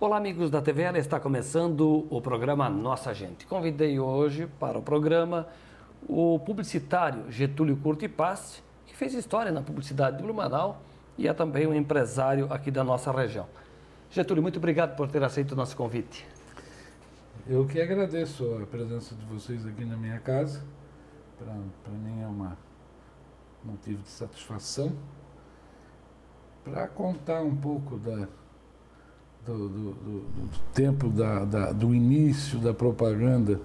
Olá, amigos da TVL, está começando o programa Nossa Gente. Convidei hoje para o programa o publicitário Getúlio Curti Passe, que fez história na publicidade de Blumenau e é também um empresário aqui da nossa região. Getúlio, muito obrigado por ter aceito o nosso convite. Eu que agradeço a presença de vocês aqui na minha casa. Para mim é um motivo de satisfação para contar um pouco do tempo do início da propaganda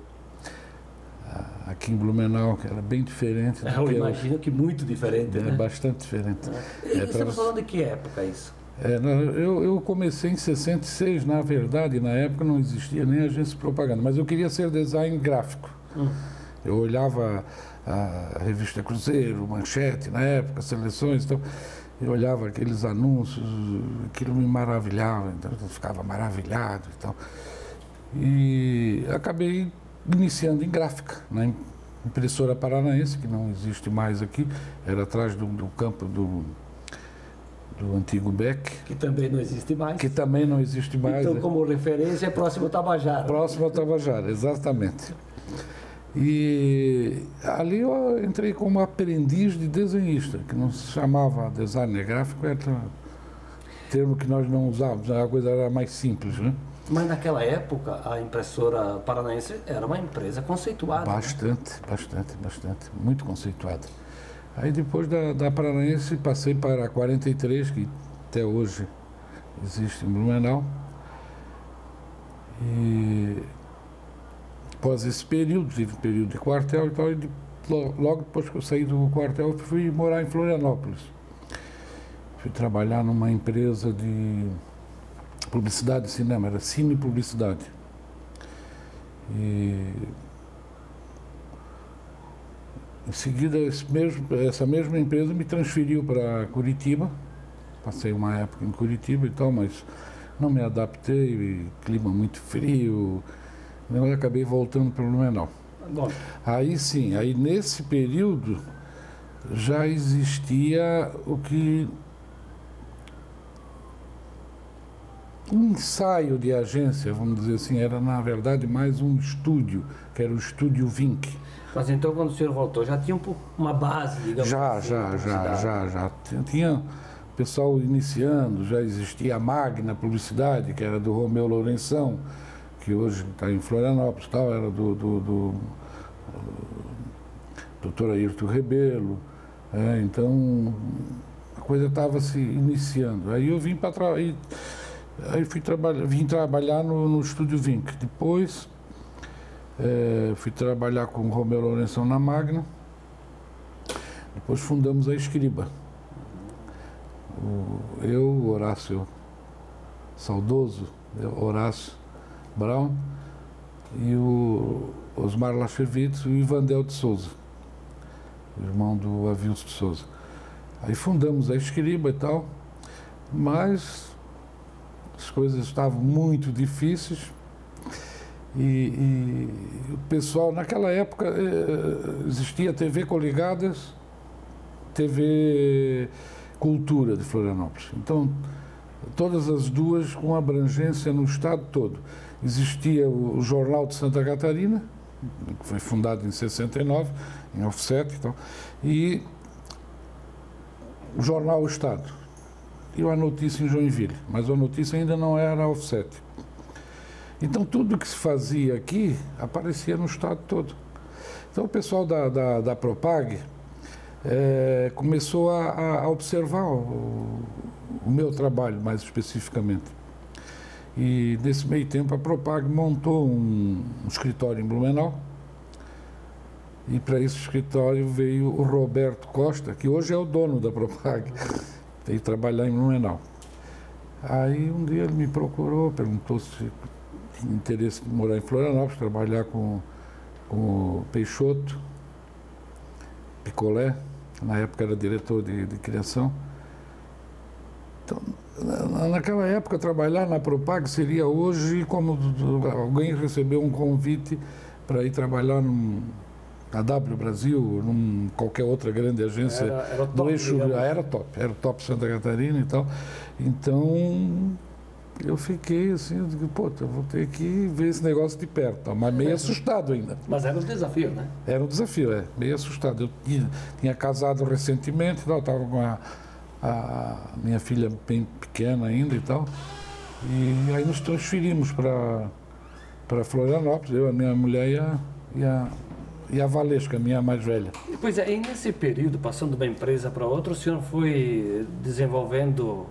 aqui em Blumenau, que era bem diferente. Eu imagino que muito diferente, né? Bastante diferente. E você está falando de que época isso? Eu comecei em 66, na verdade, na época não existia nem agência de propaganda, mas eu queria ser design gráfico. Eu olhava a revista Cruzeiro, Manchete, na época, Seleções, então eu olhava aqueles anúncios, aquilo me maravilhava, então eu ficava maravilhado e tal. E acabei iniciando em gráfica, na impressora paranaense, que não existe mais aqui, era atrás do campo do antigo Beck. Que também não existe mais. Que também não existe mais. Então, como referência, é próximo ao Tabajara. Próximo ao Tabajara, exatamente. E ali eu entrei como aprendiz de desenhista, que não se chamava designer gráfico, era um termo que nós não usávamos, a coisa era mais simples, né? Mas naquela época, a impressora paranaense era uma empresa conceituada. Bastante, muito conceituada. Aí depois da Paranaense passei para a 43, que até hoje existe em Blumenau. E após esse período, tive um período de quartel e tal, e logo depois que eu saí do quartel, eu fui morar em Florianópolis. Fui trabalhar numa empresa de publicidade e cinema, era Cine Publicidade. E em seguida, essa mesma empresa me transferiu para Curitiba. Passei uma época em Curitiba e tal, mas não me adaptei, clima muito frio, eu acabei voltando para o Blumenau. Bom. Aí sim, aí nesse período já existia um ensaio de agência, vamos dizer assim, era na verdade mais um estúdio, que era o Estúdio Vink. Mas então, quando o senhor voltou, já tinha uma base, digamos assim? Já. Tinha pessoal iniciando, já existia a Magna Publicidade, que era do Romeu Lourenção, que hoje está em Florianópolis, tal, era do Dr. Ayrton Rebelo. Então, a coisa estava se iniciando. Aí eu vim vim trabalhar no Estúdio Vink. Depois fui trabalhar com o Romeu Lourenção na Magna. Depois fundamos a Escriba. O Horácio, saudoso Horácio Brown, e o Osmar Lachevitz e o Ivandel de Souza, irmão do Avilso de Souza. Aí fundamos a Escriba e tal, mas as coisas estavam muito difíceis. E o pessoal, naquela época, existia TV Coligadas, TV Cultura de Florianópolis. Então, todas as duas com abrangência no estado todo. Existia o Jornal de Santa Catarina, que foi fundado em 69, em Offset e tal, e o Jornal O Estado. E a Notícia em Joinville, mas a Notícia ainda não era Offset. Então, tudo que se fazia aqui aparecia no estado todo. Então, o pessoal da Propag começou a observar o meu trabalho, mais especificamente. E, nesse meio tempo, a Propag montou um escritório em Blumenau. E, para esse escritório, veio o Roberto Costa, que hoje é o dono da Propag, veio trabalhar em Blumenau. Aí, um dia, ele me procurou, perguntou se tinha interesse de morar em Florianópolis, trabalhar com o Peixoto, Picolé, na época era diretor de criação. Então, naquela época, trabalhar na Propag seria hoje como alguém recebeu um convite para ir trabalhar na W Brasil, qualquer outra grande agência era do top, eixo, era o top Santa Catarina e tal. Então, eu fiquei assim, eu digo, pô, eu vou ter que ver esse negócio de perto, mas meio assustado ainda. Mas era um desafio, né? Era um desafio, meio assustado. Eu tinha casado recentemente, estava com a minha filha bem pequena ainda e tal, e aí nos transferimos para Florianópolis, eu, a minha mulher e a Valesca, a minha mais velha. Pois é, e nesse período, passando de uma empresa para outra, o senhor foi desenvolvendo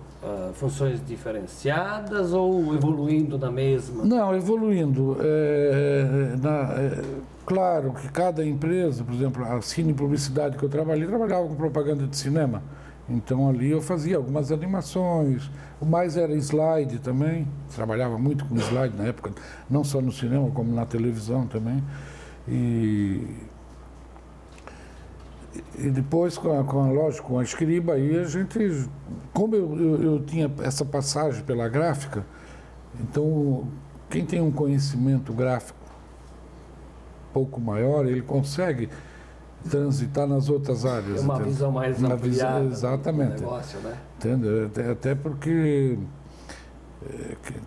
funções diferenciadas ou evoluindo na mesma? Não, evoluindo. Claro que cada empresa, por exemplo, a Cine Publicidade que eu trabalhava com propaganda de cinema. Então ali eu fazia algumas animações, o mais era slide também, trabalhava muito com slide na época, não só no cinema, como na televisão também. E depois, lógico, com a Escriba, aí a gente, como eu tinha essa passagem pela gráfica, então quem tem um conhecimento gráfico pouco maior, ele consegue transitar nas outras áreas. Uma visão mais ampliada exatamente. do negócio, né? Entendeu? Até porque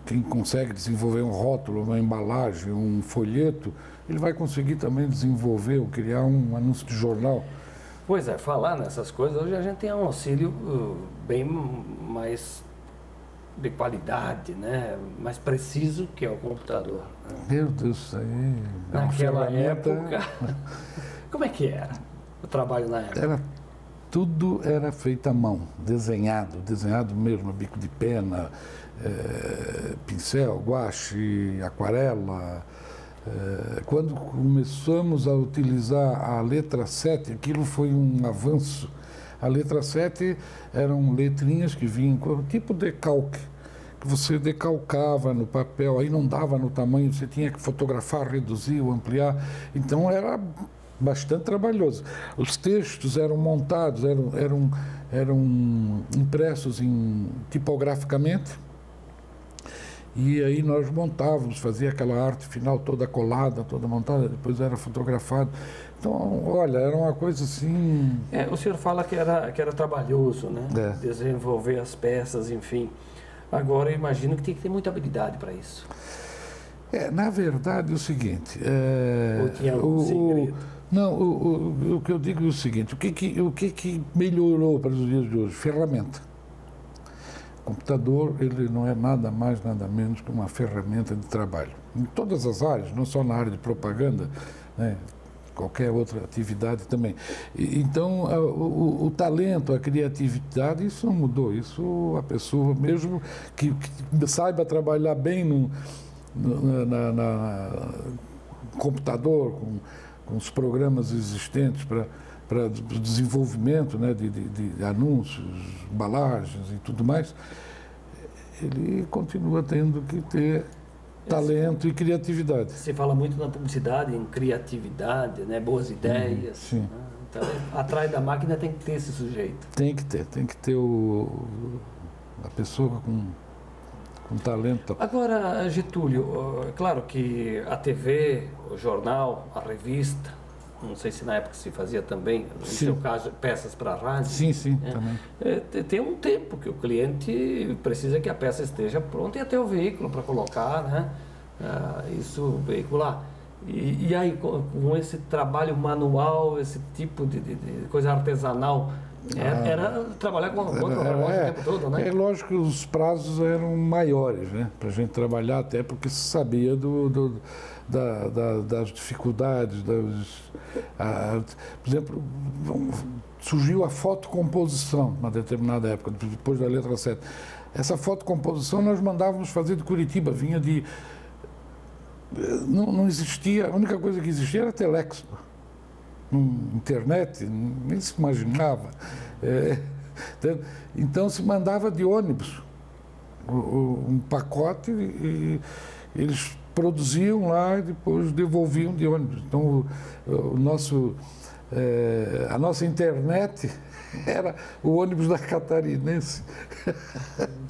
quem consegue desenvolver um rótulo, uma embalagem, um folheto, ele vai conseguir também desenvolver ou criar um anúncio de jornal. Pois é, falar nessas coisas, hoje a gente tem um auxílio bem mais de qualidade, né? Mais preciso que é o computador. Meu Deus, isso aí é naquela época, como é que era o trabalho na época? Tudo era feito à mão, desenhado mesmo, bico de pena, pincel, guache, aquarela. Quando começamos a utilizar a letra 7, aquilo foi um avanço. A letra 7 eram letrinhas que vinham com tipo decalque, que você decalcava no papel, aí não dava no tamanho, você tinha que fotografar, reduzir ou ampliar. Então era bastante trabalhoso. Os textos eram montados, eram impressos tipograficamente. E aí nós montávamos, fazia aquela arte final toda colada, toda montada, depois era fotografado. Então, olha, era uma coisa assim... O senhor fala que era trabalhoso, né? Desenvolver as peças, enfim. Agora, eu imagino que tem que ter muita habilidade para isso. Na verdade, é o seguinte... Ou tinha algum segredo? Não, o que eu digo é o seguinte, o que melhorou para os dias de hoje? Ferramenta. O computador, ele não é nada mais, nada menos que uma ferramenta de trabalho. Em todas as áreas, não só na área de propaganda, né, qualquer outra atividade também. Então, o talento, a criatividade, isso não mudou. Isso a pessoa, mesmo que saiba trabalhar bem no computador, com os programas existentes para o desenvolvimento, né, de anúncios, embalagens e tudo mais, ele continua tendo que ter talento e criatividade. Você fala muito na publicidade, em criatividade, né, boas ideias. Sim. Né? Então, atrás da máquina tem que ter esse sujeito. Tem que ter a pessoa com talento. Agora, Getúlio, é claro que a TV, o jornal, a revista, não sei se na época se fazia também, no seu caso, peças para rádio. Sim, também. Tem um tempo que o cliente precisa que a peça esteja pronta e até o veículo para colocar, né? Isso veicular. E aí, com esse trabalho manual, esse tipo de coisa artesanal, era trabalhar com outro relógio o tempo todo, né? É lógico que os prazos eram maiores, né? Para a gente trabalhar, até porque se sabia das dificuldades, por exemplo, surgiu a fotocomposição numa determinada época, depois da letra 7. Essa fotocomposição nós mandávamos fazer de Curitiba, vinha de... Não existia, a única coisa que existia era telex. Internet, nem se imaginava. Então se mandava de ônibus um pacote e eles produziam lá e depois devolviam de ônibus. Então a nossa internet era o ônibus da Catarinense.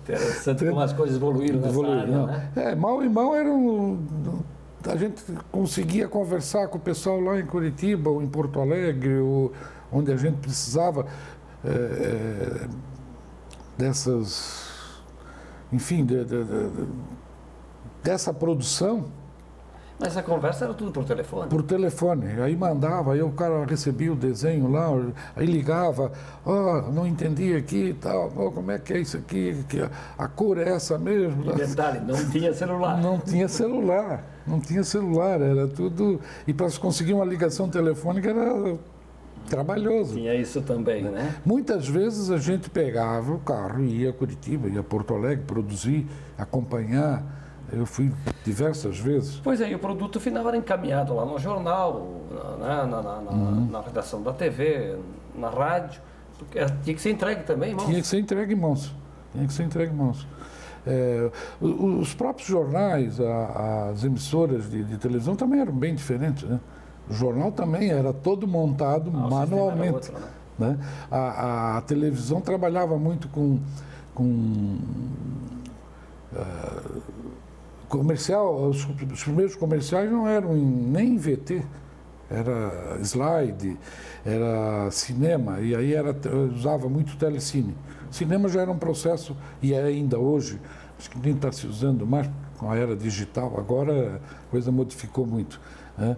Interessante como as coisas evoluíram nessa área, né? Mal e mal a gente conseguia conversar com o pessoal lá em Curitiba ou em Porto Alegre, ou onde a gente precisava enfim, dessa produção. Mas a conversa era tudo por telefone? Por telefone. Aí mandava, aí o cara recebia o desenho lá, aí ligava, não entendi aqui e tal, como é que é isso aqui, que a cor é essa mesmo. E detalhe, não tinha celular. Não tinha celular, era tudo... E para se conseguir uma ligação telefônica era trabalhoso. Tinha isso também, né? Muitas vezes a gente pegava o carro e ia a Curitiba, ia a Porto Alegre, produzir, acompanhar. Eu fui diversas vezes. Pois é, e o produto final era encaminhado lá no jornal, na redação da TV, na rádio. Tinha que ser entregue também em mãos. Tinha que ser entregue em mãos. Os próprios jornais, as emissoras de televisão também eram bem diferentes, né? O jornal também era todo montado manualmente. Outro, né? A televisão trabalhava muito com comercial. Os primeiros comerciais não eram nem em VT, era slide, era cinema, e aí usava muito telecine. Cinema já era um processo, e ainda hoje, acho que nem está se usando mais com a era digital, agora a coisa modificou muito, né?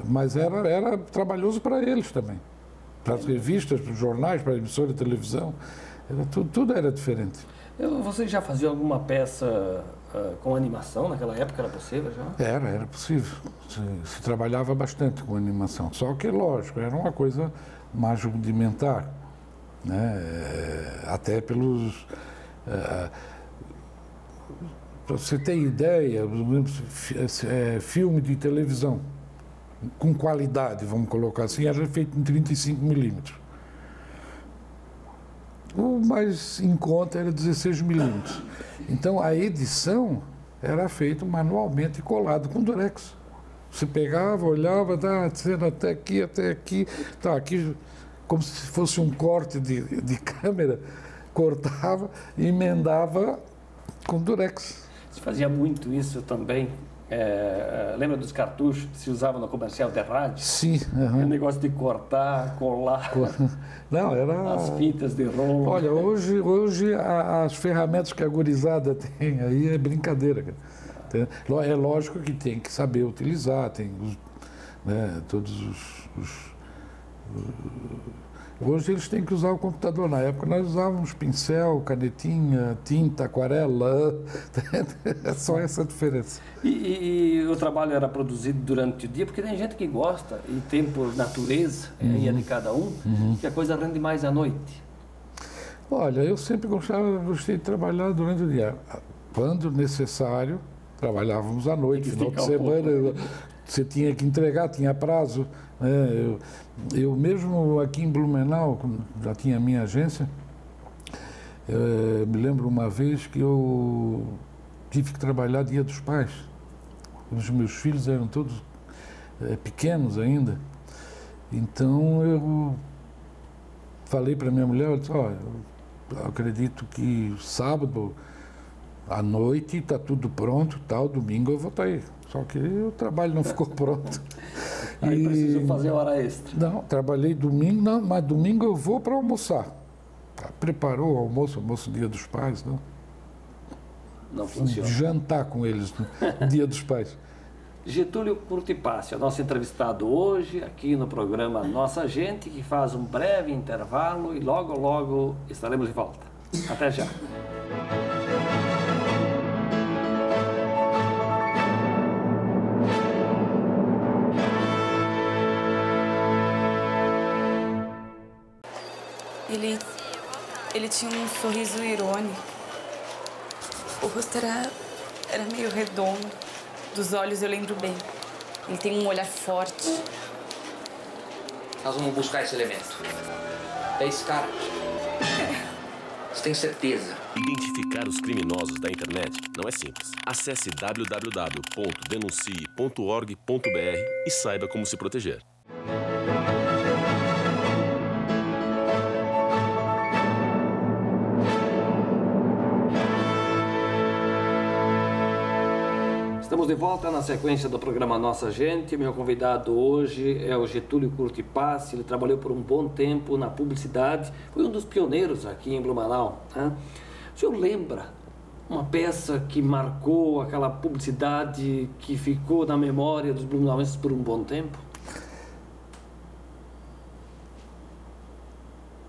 Mas era trabalhoso para eles também, para as revistas, para os jornais, para a emissora de televisão, tudo era diferente. Você já fazia alguma peça com animação naquela época? Era possível já? Era possível. Se trabalhava bastante com animação. Só que, lógico, era uma coisa mais rudimentar, né? Até pelos... para você ter ideia, filme de televisão com qualidade, vamos colocar assim, era feito em 35 milímetros. O mais em conta era 16 milímetros. Então, a edição era feita manualmente colado com durex. Você pegava, olhava, até aqui, tá, aqui, como se fosse um corte de câmera, cortava e emendava com durex. Você fazia muito isso também? Lembra dos cartuchos que se usavam no comercial de rádio? Sim. O negócio de cortar, colar. Não, era... As fitas de rolo. Olha, hoje as ferramentas que a gurizada tem aí é brincadeira, cara. É lógico que tem que saber utilizar, tem todos os... Hoje eles têm que usar o computador. Na época nós usávamos pincel, canetinha, tinta, aquarela. É só essa a diferença. E o trabalho era produzido durante o dia? Porque tem gente que gosta, e tem por natureza, é de cada um, que a coisa rende mais à noite. Olha, eu sempre gostei de trabalhar durante o dia. Quando necessário, trabalhávamos à noite, final de semana. Você tinha que entregar, tinha prazo. Eu mesmo aqui em Blumenau, já tinha a minha agência, me lembro uma vez que eu tive que trabalhar Dia dos Pais. Os meus filhos eram todos pequenos ainda. Então eu falei para minha mulher, eu disse, eu acredito que sábado à noite está tudo pronto, domingo eu vou estar aí. Só que o trabalho não ficou pronto. Aí precisou fazer hora extra. Não, trabalhei domingo, não, mas domingo eu vou para almoçar. Preparou o almoço Dia dos Pais, não? Não funciona. Jantar com eles no Dia dos Pais. Getúlio Curtipassi, o nosso entrevistado hoje aqui no programa Nossa Gente, que faz um breve intervalo e logo estaremos de volta. Até já. Ele tinha um sorriso irônico. O rosto era meio redondo. Dos olhos eu lembro bem. Ele tem um olhar forte. Nós vamos buscar esse elemento. É esse cara. Você tem certeza? Identificar os criminosos da internet não é simples. Acesse www.denuncie.org.br e saiba como se proteger. Estamos de volta na sequência do programa Nossa Gente. Meu convidado hoje é o Getúlio Curtipassi. Ele trabalhou por um bom tempo na publicidade, foi um dos pioneiros aqui em Blumenau, né? O senhor lembra uma peça que marcou aquela publicidade que ficou na memória dos blumenauenses por um bom tempo?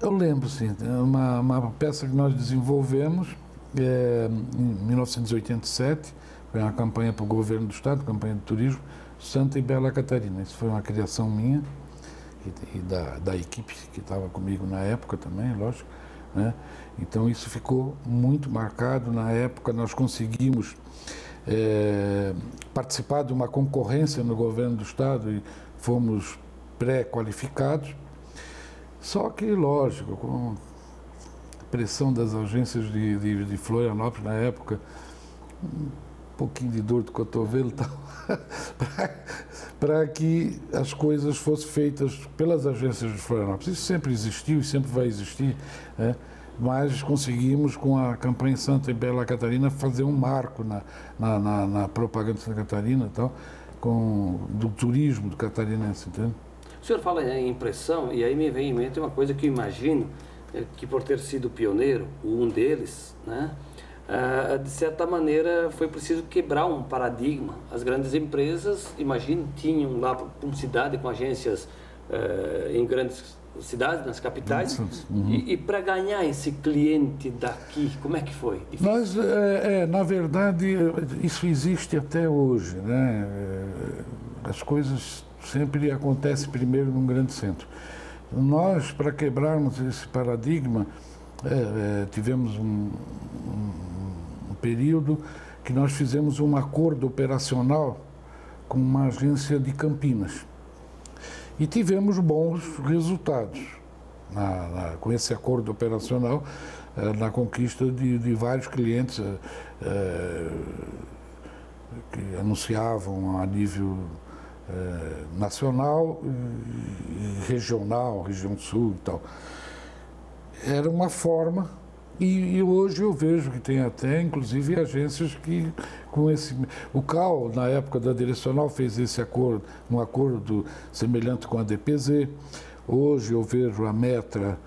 Eu lembro, sim. Uma peça que nós desenvolvemos em 1987, foi uma campanha para o governo do estado, campanha de turismo, Santa e Bela Catarina. Isso foi uma criação minha e da equipe que estava comigo na época também, lógico, né? Então isso ficou muito marcado. Na época nós conseguimos participar de uma concorrência no governo do estado e fomos pré-qualificados. Só que, lógico, com a pressão das agências de Florianópolis na época, um pouquinho de dor de cotovelo e tal, para que as coisas fossem feitas pelas agências de Florianópolis. Isso sempre existiu e sempre vai existir, né? Mas conseguimos, com a campanha Santa e Bela Catarina, fazer um marco na propaganda de Santa Catarina e tal, do turismo do catarinense, entende? O senhor fala em impressão, e aí me vem em mente uma coisa que eu imagino, que por ter sido pioneiro, um deles, né, de certa maneira foi preciso quebrar um paradigma. As grandes empresas, imagino, tinham lá publicidade com agências em grandes cidades, nas capitais, e para ganhar esse cliente daqui, como é que foi? Nós, na verdade, isso existe até hoje, né? As coisas sempre acontecem primeiro num grande centro. Nós, para quebrarmos esse paradigma, tivemos um período que nós fizemos um acordo operacional com uma agência de Campinas. E tivemos bons resultados com esse acordo operacional, na conquista de vários clientes que anunciavam a nível nacional e regional, região sul e tal. Era uma forma, e hoje eu vejo que tem até, inclusive, agências que, com esse... O CAL, na época da direcional, fez esse acordo, um acordo semelhante com a DPZ. Hoje eu vejo a Metra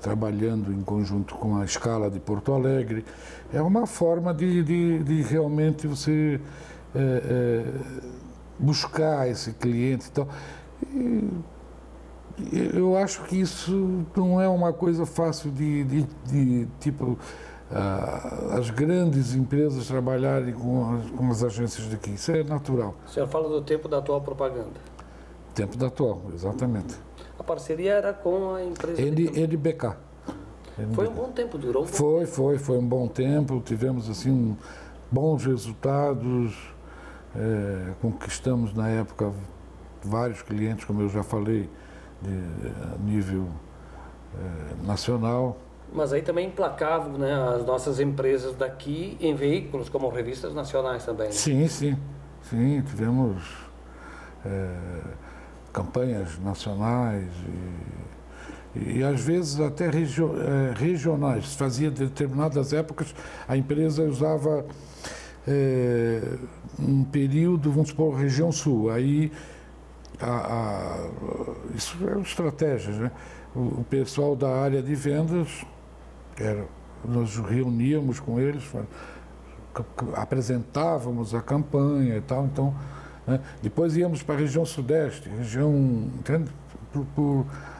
trabalhando em conjunto com a Scala de Porto Alegre. É uma forma de realmente você buscar esse cliente e tal. E eu acho que isso não é uma coisa fácil tipo, as grandes empresas trabalharem com as agências daqui. Isso é natural. O senhor fala do tempo da atual propaganda. Tempo da atual, exatamente. A parceria era com a empresa... NBK. Foi um bom tempo, durou um bom tempo. Foi um bom tempo, tivemos assim bons resultados, conquistamos na época vários clientes, como eu já falei, a nível nacional. Mas aí também emplacavam, né, as nossas empresas daqui em veículos como revistas nacionais também. Né? Sim, tivemos campanhas nacionais e às vezes até regionais. Fazia determinadas épocas, a empresa usava um período, vamos supor, região sul. Aí isso é estratégias, né? O pessoal da área de vendas, nós reuníamos com eles, apresentávamos a campanha e tal, então, né? Depois íamos para a região sudeste, entende?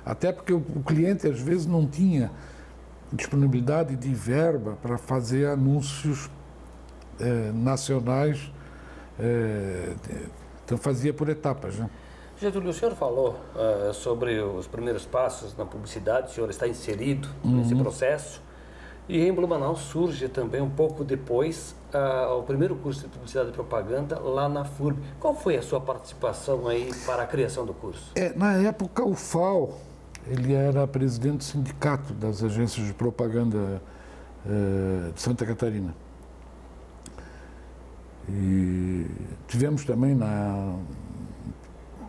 Até porque o cliente às vezes não tinha disponibilidade de verba para fazer anúncios nacionais, então fazia por etapas, né? Getúlio, o senhor falou sobre os primeiros passos na publicidade, o senhor está inserido nesse processo, e em Blumenau surge também um pouco depois o primeiro curso de publicidade e propaganda lá na FURB. Qual foi a sua participação aí para a criação do curso? Na época o FAO, ele era presidente do sindicato das agências de propaganda de Santa Catarina. E tivemos também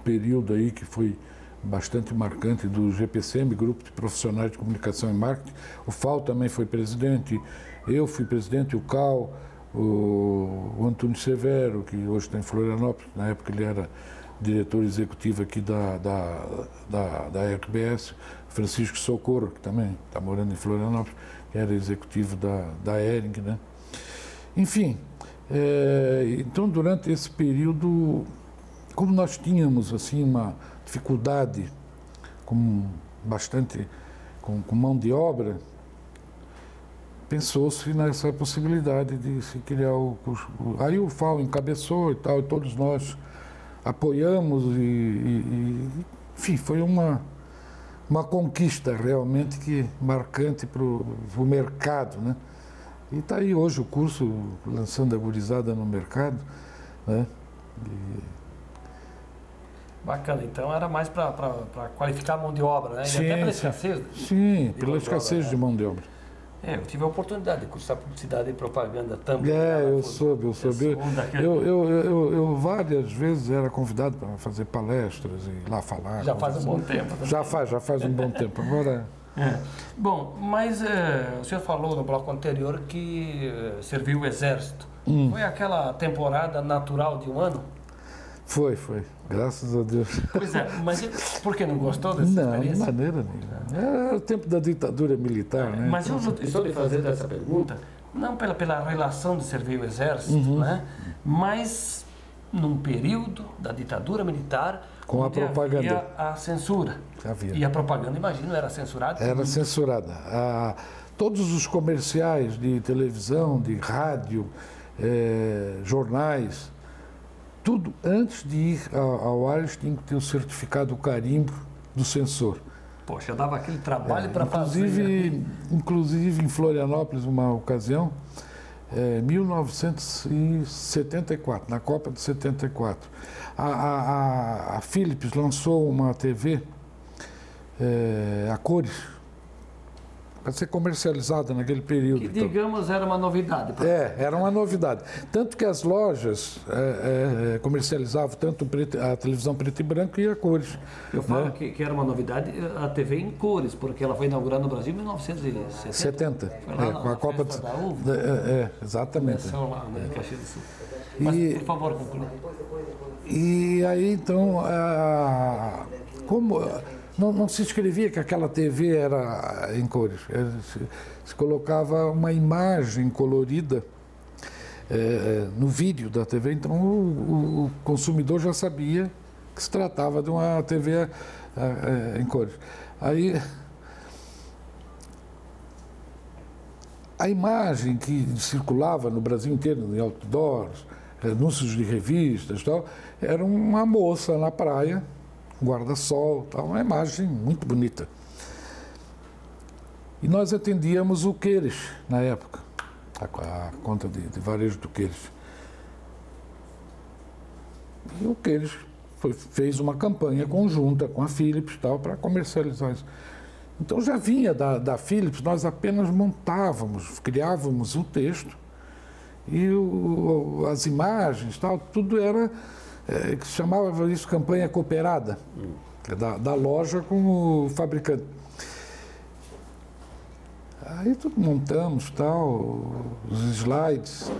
período aí que foi bastante marcante do GPCM, Grupo de Profissionais de Comunicação e Marketing. O FAO também foi presidente, eu fui presidente, o CAL, o Antônio Severo, que hoje está em Florianópolis, na época ele era diretor executivo aqui da RBS, Francisco Socorro, que também está morando em Florianópolis, que era executivo da Hering, né? Enfim, então durante esse período, como nós tínhamos assim uma dificuldade com mão de obra, pensou-se nessa possibilidade de se criar o curso. Aí o FAO encabeçou e tal, e todos nós apoiamos enfim, foi uma conquista realmente marcante para o mercado, né? E está aí hoje o curso lançando a gurizada no mercado, né? Bacana, então era mais para qualificar a mão de obra, né? E até pela escassez. Sim, pela escassez de mão de obra. Eu tive a oportunidade de cursar publicidade e propaganda também. Eu soube. Eu várias vezes era convidado para fazer palestras e lá falar. Já faz um bom tempo. Já faz um bom tempo. Agora... Bom, mas o senhor falou no bloco anterior que serviu o Exército. Foi aquela temporada natural de um ano? Foi. Graças a Deus. Pois é, mas por que não gostou dessa experiência? Não, de maneira nenhuma. Era o tempo da ditadura militar, né? Mas eu estou lhe fazendo essa pergunta, não pela relação de servir o Exército, né? Mas num período da ditadura militar, com a propaganda. Havia a censura. Havia. E a propaganda, imagino, era censurada? Era censurada. Todos os comerciais de televisão, de rádio, jornais, tudo, antes de ir ao ar, eles tinham que ter o certificado, o carimbo do censor. Poxa, dava aquele trabalho para fazer. Inclusive, em Florianópolis, uma ocasião, 1974, na Copa de 74, a Philips lançou uma TV a cores, para ser comercializada naquele período. Que, digamos, era uma novidade. Era uma novidade. Tanto que as lojas comercializavam tanto a televisão preto e branco e a cores. Eu falo que era uma novidade a TV em cores, porque ela foi inaugurada no Brasil em 1970. Foi lá com a Copa da Uva. Exatamente. Começou lá, né, em Caxias do Sul. Mas, por favor, conclua. E aí, então, como... Não se escrevia que aquela TV era em cores. Se colocava uma imagem colorida no vídeo da TV, então o consumidor já sabia que se tratava de uma TV em cores. Aí, a imagem que circulava no Brasil inteiro, em outdoors, anúncios de revistas e tal, era uma moça na praia, guarda-sol, uma imagem muito bonita. E nós atendíamos o Queires, na época, a conta de varejo do Queires. E o Queires fez uma campanha conjunta com a Philips para comercializar isso. Então já vinha da Philips, nós apenas montávamos, criávamos um texto e as imagens, tudo era... que se chamava isso campanha cooperada, da loja com o fabricante. Aí tudo montamos, os slides.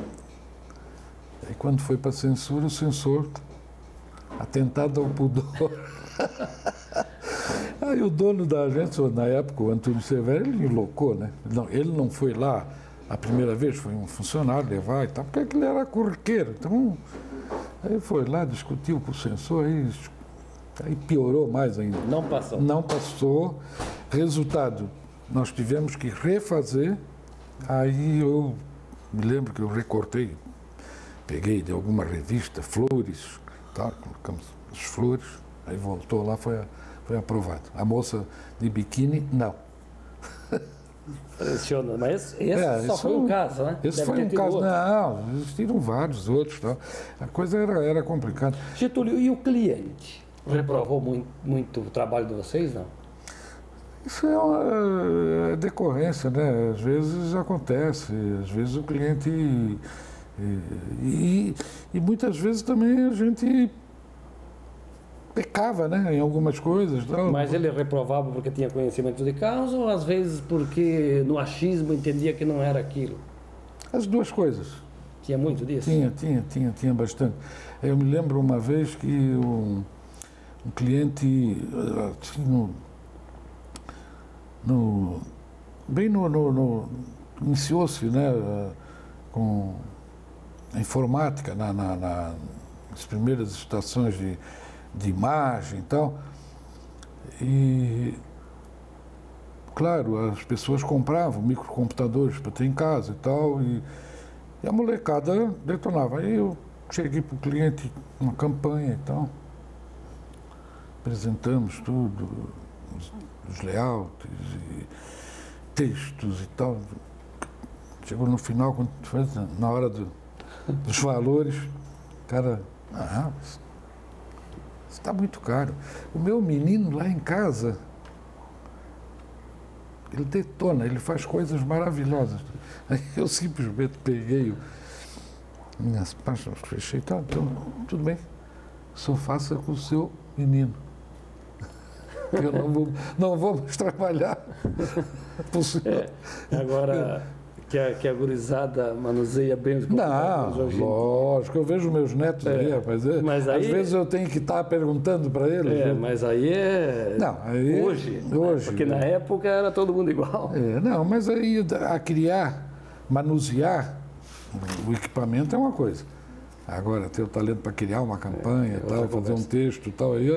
Aí quando foi para a censura, o censor, atentado ao pudor. Aí o dono da agência, na época, o Antônio Severo, ele enloucou, né? Ele não foi lá a primeira vez, foi um funcionário levar e tal, porque aquilo era corriqueiro. Então, aí foi lá, discutiu com o censor, aí piorou mais ainda. Não passou. Não passou. Resultado, nós tivemos que refazer. Aí eu me lembro que eu recortei, peguei de alguma revista, flores, colocamos as flores, aí voltou lá, foi aprovado. A moça de biquíni, não. Mas esse só foi um caso, né? Esse foi um caso. Não, existiram vários outros. A coisa era complicada. Getúlio, e o cliente? Reprovou muito o trabalho de vocês, não? Isso é uma decorrência, né? Às vezes acontece, às vezes o cliente... E muitas vezes também a gente pecava, né, em algumas coisas. Mas ele reprovava porque tinha conhecimento de causa ou às vezes porque no achismo entendia que não era aquilo? As duas coisas. Tinha muito disso? Tinha bastante. Eu me lembro uma vez que um cliente, iniciou-se, né, com a informática nas primeiras estações de imagem e tal. E, claro, as pessoas compravam microcomputadores para ter em casa e tal, e a molecada detonava. Aí eu cheguei para o cliente, uma campanha e tal, apresentamos tudo, os layouts e textos e tal. Chegou no final, quando foi na hora dos valores, o cara, isso está muito caro. O meu menino lá em casa, ele detona, ele faz coisas maravilhosas. Aí eu simplesmente peguei minhas páginas, fechei, então, tudo bem, só faça com o seu menino. Eu não vou mais trabalhar. Agora, que a gurizada manuseia bem os computadores hoje. Lógico, eu vejo meus netos aí, rapaz. Mas aí, às vezes eu tenho que estar perguntando para eles. Mas aí é hoje. Porque na época era todo mundo igual. Mas aí a criar, manusear o equipamento é uma coisa. Agora, ter o talento para criar uma campanha, tal, fazer um texto e tal, aí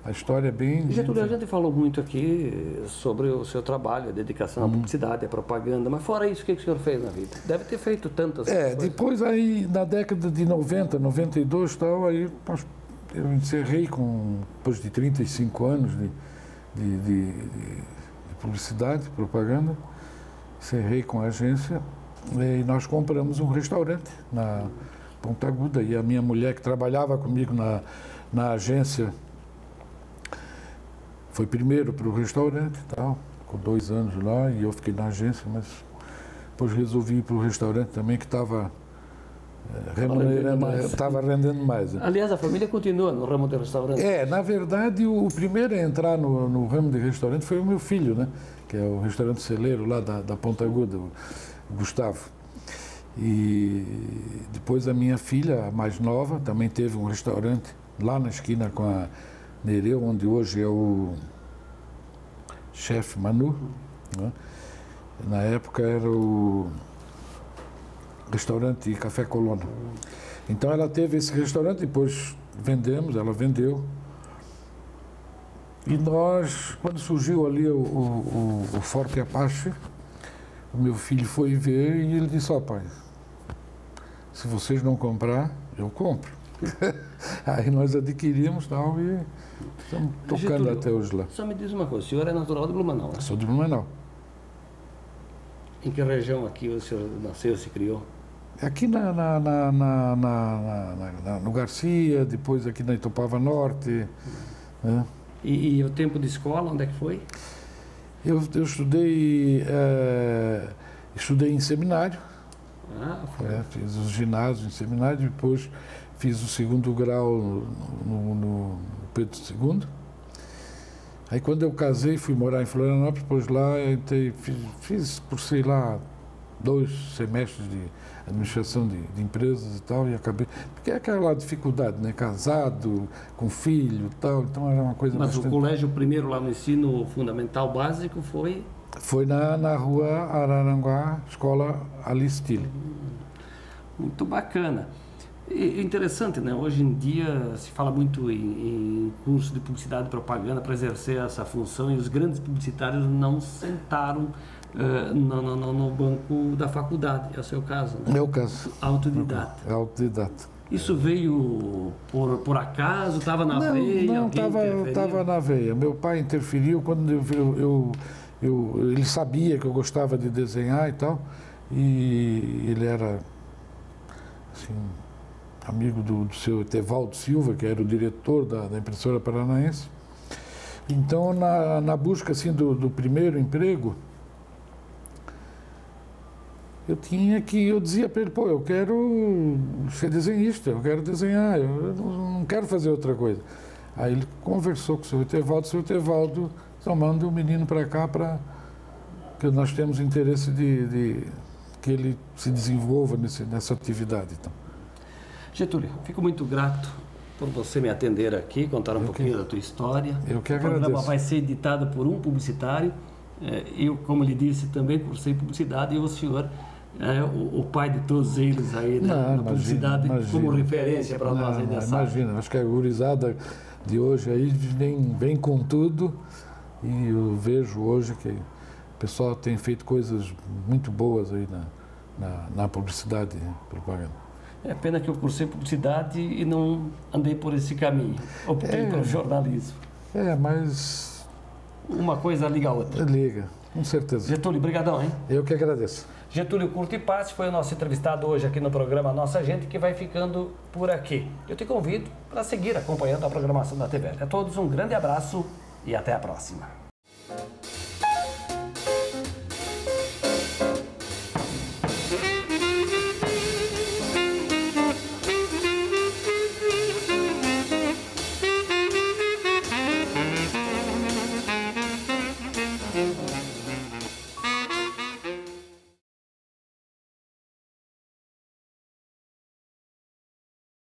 a história é bem... Getúlio, a gente falou muito aqui sobre o seu trabalho, a dedicação à publicidade, à propaganda, mas fora isso, o que o senhor fez na vida? Deve ter feito tantas coisas. Depois aí, na década de 90, 92 e tal, aí eu encerrei depois de 35 anos de publicidade, propaganda, encerrei com a agência e nós compramos um restaurante na Ponta Aguda, e a minha mulher que trabalhava comigo na agência foi primeiro para o restaurante e tal, com 2 anos lá, e eu fiquei na agência, mas depois resolvi ir para o restaurante também, que estava remunerando, estava rendendo mais. Aliás, a família continua no ramo de restaurante. Na verdade, o primeiro a entrar no ramo de restaurante foi o meu filho, né, que é o restaurante Celeiro lá da Ponta Aguda, o Gustavo. E depois a minha filha, a mais nova, também teve um restaurante lá na esquina com a Nereu, onde hoje é o chefe Manu, né? Na época era o restaurante Café Colonna. Então ela teve esse restaurante, depois ela vendeu. E nós, quando surgiu ali o Forte Apache, o meu filho foi ver e ele disse, pai, se vocês não comprar, eu compro. Aí nós adquirimos tal, e estamos tocando Getúlio, até hoje lá. Só me diz uma coisa, o senhor é natural de Blumenau, né? Sou de Blumenau. Em que região aqui o senhor nasceu, se criou? Aqui no Garcia, depois aqui na Itupava Norte. Né? E o tempo de escola, onde é que foi? Eu estudei em seminário, fiz o ginásio em seminário, depois fiz o 2º grau no Pedro II. Aí quando eu casei, fui morar em Florianópolis, depois lá fiz por sei lá 2 semestres de administração de empresas e tal, e acabei, porque é aquela dificuldade, né, casado, com filho e tal, então era uma coisa Mas bastante... o colégio primeiro lá no ensino fundamental básico foi? Foi na rua Araranguá, escola Alice Tille. Muito bacana. E interessante, né? Hoje em dia se fala muito em curso de publicidade e propaganda para exercer essa função, e os grandes publicitários não sentaram no banco da faculdade. É o seu caso, né? Meu caso. Autodidata. Autodidata. Isso veio por acaso? Estava na veia? Não, estava na veia. Meu pai interferiu quando ele sabia que eu gostava de desenhar e tal, e ele era assim, amigo do seu Etevaldo Silva, que era o diretor da impressora paranaense. Então, na busca assim, do primeiro emprego, eu dizia para ele, eu quero ser desenhista, eu quero desenhar, eu não quero fazer outra coisa. Aí ele conversou com o seu Etevaldo, só manda o menino para cá, que nós temos interesse de que ele se desenvolva nessa atividade. Então. Getúlio, fico muito grato por você me atender aqui, contar um pouquinho da tua história. Eu que agradeço. O programa vai ser editado por um publicitário. Eu, como lhe disse, também cursei publicidade e o senhor é o pai de todos eles aí na publicidade, como referência para nós aí nessa área. Imagina, acho que a gurizada de hoje aí vem com tudo e eu vejo hoje que o pessoal tem feito coisas muito boas aí na publicidade e propaganda. É pena que eu cursei publicidade e não andei por esse caminho. Optei pelo jornalismo. Mas... Uma coisa liga a outra. Liga, com certeza. Getúlio, brigadão, hein? Eu que agradeço. Getúlio Curti Passi foi o nosso entrevistado hoje aqui no programa Nossa Gente, que vai ficando por aqui. Eu te convido para seguir acompanhando a programação da TV. A todos um grande abraço e até a próxima.